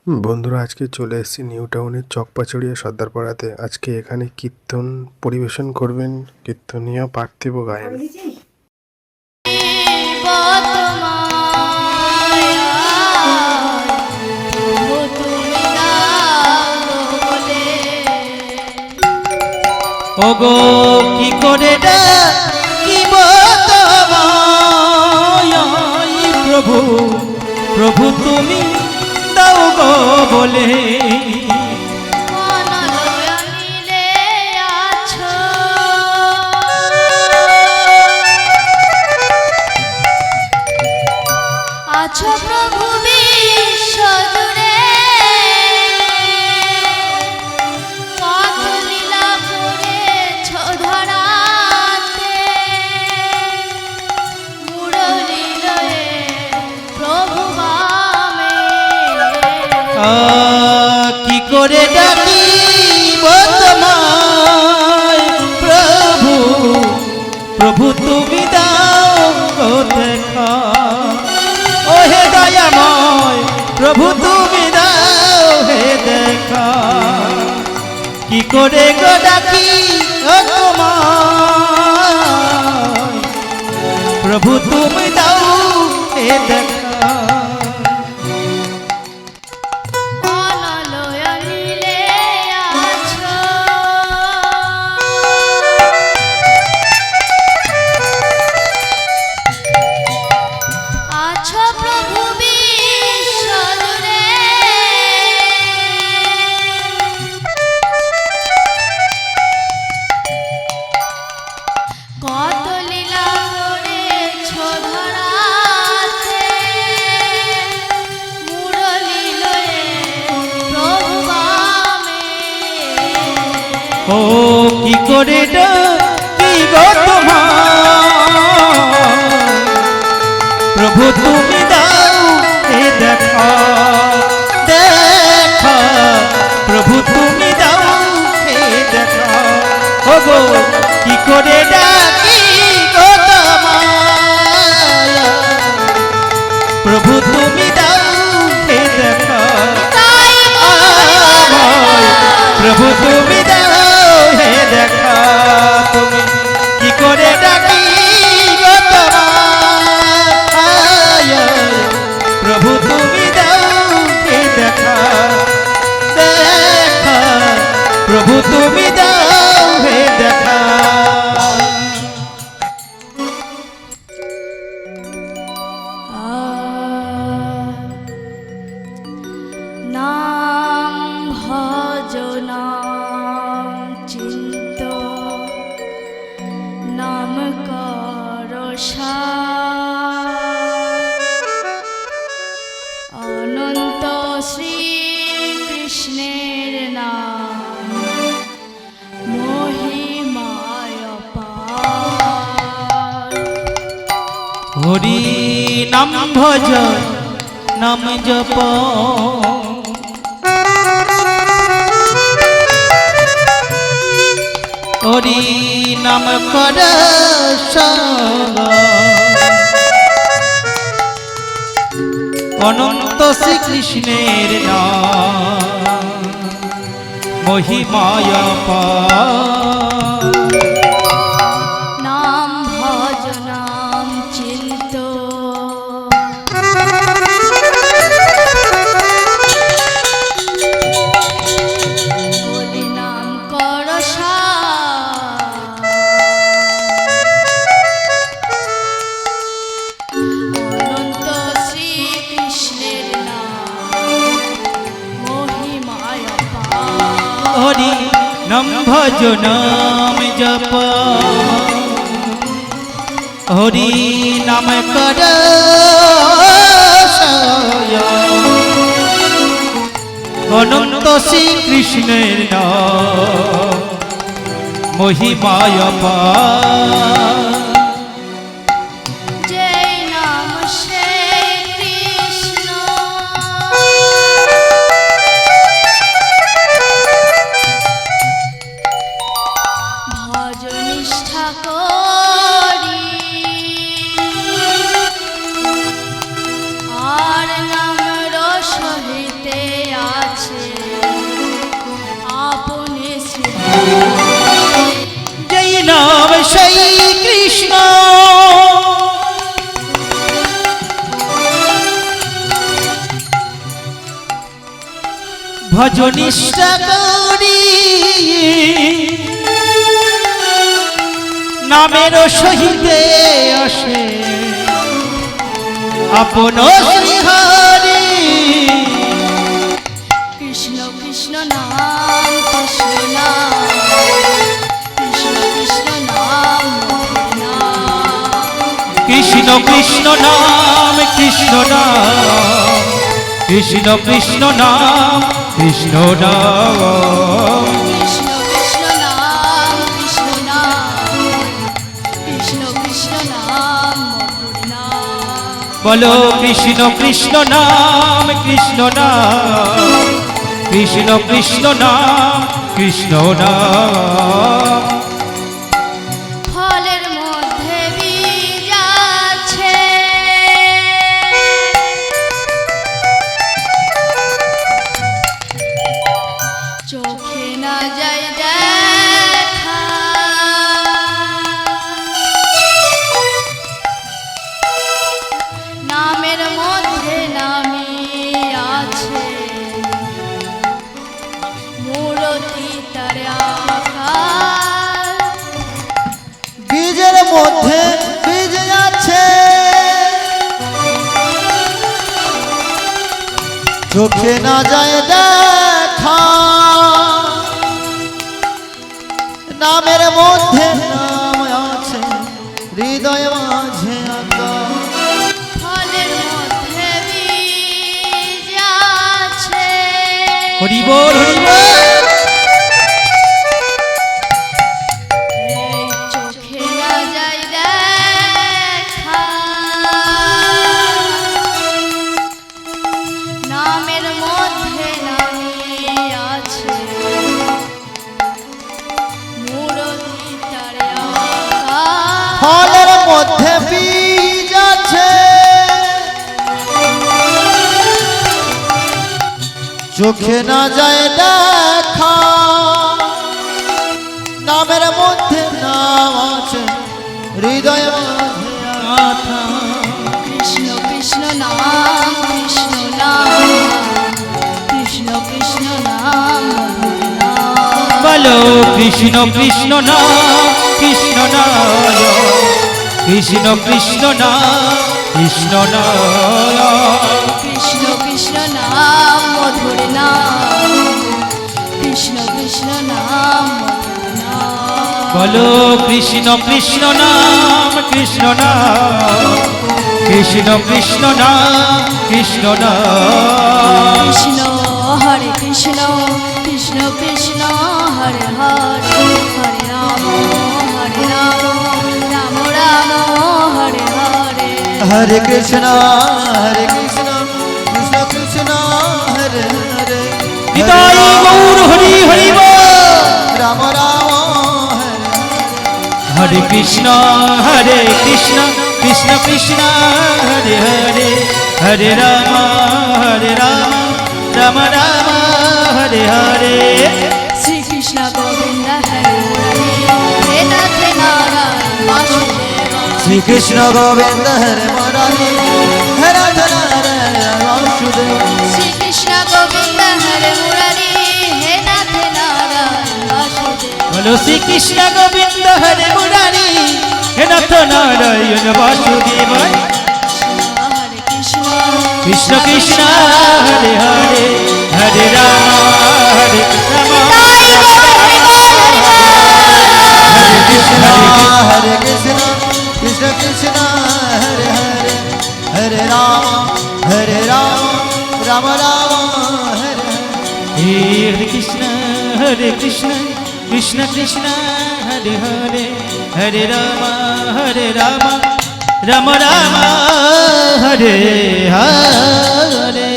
বন্ধুরা, আজকে চলে এসেছি নিউ টাউনের চকপাচড়িয়া সর্দারপাড়াতে। আজকে এখানে কীর্তন পরিবেশন করবেন কীর্তনীয় পার্থিব গায়েন। ওগো কি করে ডাকিব তোমায় প্রভু, প্রভু তুমি দাও গো বলে। আছো প্রভু বিশ্বজুড়ে, কত লীলা করেছ ধরাতে, মুরলী লয়ে প্রভু বামে। কি করে ডাকিব তোমায় প্রভু, প্রভু তুমি দাও গো দেখা। হে দয়াময় প্রভু তুমি দাও হে দেখা। কি করে গো ডাকি তোমায় প্রভু তুমি দাও হে দেখা। ও কি করে ডাকি গো তোমায় প্রভু তুমি দাও হে দেখা। দেখা প্রভু তুমি দাও হে দেখা। ও গো কি করে ডাকি গো তোমায় প্রভু তুমি দাও হে দেখা। প্রভু তুমি দাও হে দেখা। তুমি কি করে ডাকি গো তোমায় প্রভু তুমি দাও হে দেখা। দেখা প্রভু তুমি দাও হে দেখা। নাম ভজ নাম চিন্ত, নাম কর অনন্ত শ্রীকৃষ্ণের নাম মহিমায় অপার। হরি নাম ভজ নাম জপ, হরি নাম কর অনন্ত শ্রীকৃষ্ণের নাম মহিমায় অপার। নাম ভজ নাম চিন্ত, হরি নাম কর অনন্ত শ্রীকৃষ্ণের নাম মহিমায় অপার। হরি নাম ভজ নাম জপ, হরি নাম কর অনন্ত শ্রীকৃষ্ণের নাম মহিমায় অপার। জয় নাম সেই কৃষ্ণ, ভজ নিষ্ঠা করি, আর নাম রস হইতে ভজনিষ্ঠা করি নামের সহিতে আসে আপন শ্রীহরি। কৃষ্ণ কৃষ্ণ নাম কৃষ্ণ নাম কৃষ্ণ কৃষ্ণ নাম মধুর নাম। কৃষ্ণ কৃষ্ণ নাম কৃষ্ণ নাম কৃষ্ণ কৃষ্ণ নাম কৃষ্ণ নাম। কৃষ্ণ কৃষ্ণ নাম কৃষ্ণ নাম কৃষ্ণ কৃষ্ণ নাম মধুর নাম। বলো কৃষ্ণ কৃষ্ণ নাম কৃষ্ণ নাম কৃষ্ণ কৃষ্ণ নাম কৃষ্ণ নাম। ফলের মধ্যে বীজ আছে, চোখে না যায় দেখা, নামের মধ্যে নামে আছে মূরতি তার আকার। বীজের মধ্যে বীজ আছে, চোখে না যায় দেখা, নামের মধ্যে নাম আছে হৃদয় মাঝে আঁকা। ফলের মধ্যে বীজ আছে, হরি বল হরি বল। এই চোখে না যায় দেখা, নামের মধ্যে নামে আছে মূরতি তার আকার। ফলের মধ্যে বীজ আছে, চোখে না যায় দেখা, নামের মধ্যে নাম আছে হৃদয় মাঝে আঁকা। কৃষ্ণ কৃষ্ণ নাম কৃষ্ণ নাম কৃষ্ণ কৃষ্ণ নাম মধুর নাম। বলো কৃষ্ণ কৃষ্ণ নাম কৃষ্ণ নাম কৃষ্ণ কৃষ্ণ নাম কৃষ্ণ নাম। কৃষ্ণ কৃষ্ণ নাম মধুর নাম কৃষ্ণ কৃষ্ণ নাম মধুর নাম। বলো কৃষ্ণ কৃষ্ণ নাম কৃষ্ণ নাম কৃষ্ণ কৃষ্ণ নাম কৃষ্ণ নাম। কৃষ্ণ হরে কৃষ্ণ কৃষ্ণ কৃষ্ণ হরে হরে হরে রাম রাম রাম হরে হরে। হরে কৃষ্ণ কৃষ্ণ কৃষ্ণ হরে হরে। নিতাই গৌর হরি হরি বল। রাম রাম হরে কৃষ্ণ কৃষ্ণ কৃষ্ণ হরে হরে হরে রাম রাম রাম হরে হরে। শ্রীকৃষ্ণ গোবিন্দ হরে মুরারি হে নাথ নারায়ণ বাসুদেব। শ্রীকৃষ্ণ গোবিন্দ হরে মুরারি হে রাধা নারায়ণ বাসুদেব। শ্রীকৃষ্ণ গোবিন্দ হরে মুরারি হে নাথ নারায়ণ বাসুদেব। বলো শ্রীকৃষ্ণ গোবিন্দ হরে মুরারি হে নাথ নারায়ণ বাসুদেব। হরে কৃষ্ণ কৃষ্ণ কৃষ্ণ হরে হরে হরে রাম হরে হরে কৃষ্ণ কৃষ্ণ কৃষ্ণ হরে হরে হরে রাম রাম রাম হরে হরে কৃষ্ণ কৃষ্ণ কৃষ্ণ কৃষ্ণ হরে হরে হরে রাম রাম রাম হরে হরে।